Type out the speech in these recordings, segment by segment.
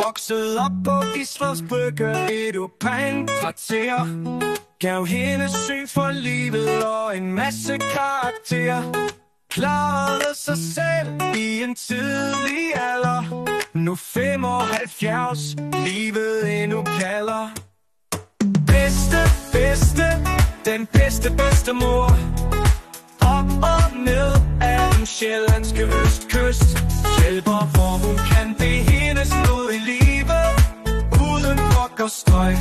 Voksede op på Islands Brygge, et urban kvarter. Gav hende syn for livet og en masse karakter. Klarede sig selv i en tidlig alder. Nu 75, livet endnu kalder. Bedste, den bedste mor. Op og ned af den sjællandske østkyst. Hjælper hvor hun kan, det er hendes noget i livet. Uden brok og støj,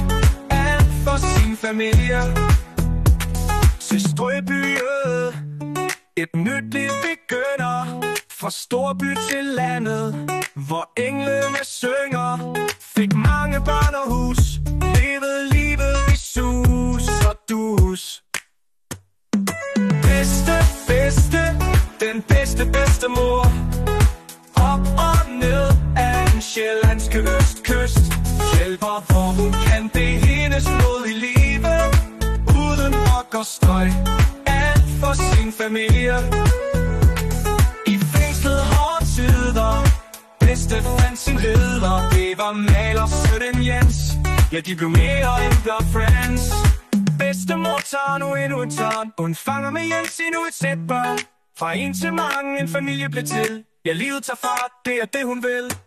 alt for sin familie. Til Strøby, et nyt liv begynder. Fra storby til landet, hvor englene synger. Fik mange børn og hus, levede livet i sus og dus. Den bedste mor. Op og ned af den sjællandske østkyst. Hjælper hvor hun kan, det er hendes noget i livet. Uden brok og støj, alt for sin familie. I fængslet hårde tider, bedste fandt sin leder. Det var maler Søden Jens, ja de blev mere end blot friends. Bedstemor tager nu endnu en tørn. Hun fanger med Jens endnu et sæt børn. Fra en til mange en familie blev til. Ja, livet tager fart, det er det hun vil.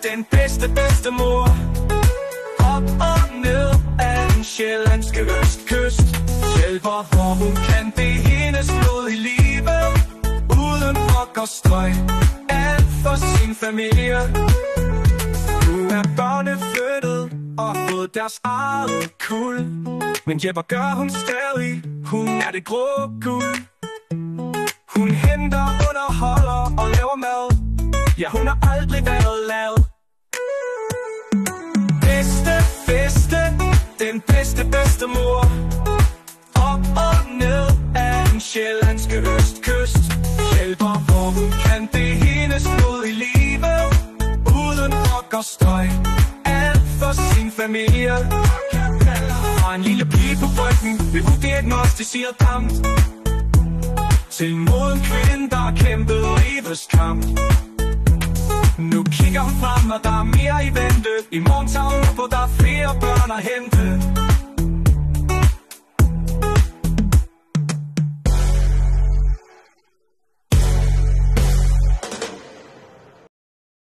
Den bedste mor. Op og ned af den sjællandske østkyst. Hjælper hvor hun kan, det er hendes blod i livet. Uden brok og støj, alt for sin familie. Nu er børnene flyttet og fået deres eget kuld. Men hjælper gør hun stadig, hun er det grå guld. Hun henter, underholder og laver mad. Ja, hun har aldrig været lav. Den bedste mor. Op og ned af den sjællandske østkyst. Hjælper hvor hun kan, det er hendes blod i livet. Uden brok og støj, alt for sin familie. Fra en lille pige på bryggen blev hun diagnosticeret tamt. Til en moden kvinde, der har kæmpet livets kamp. Nu kigger hun frem, og der er mere i vente. I morgen tager hun på, der er flere børn at hente.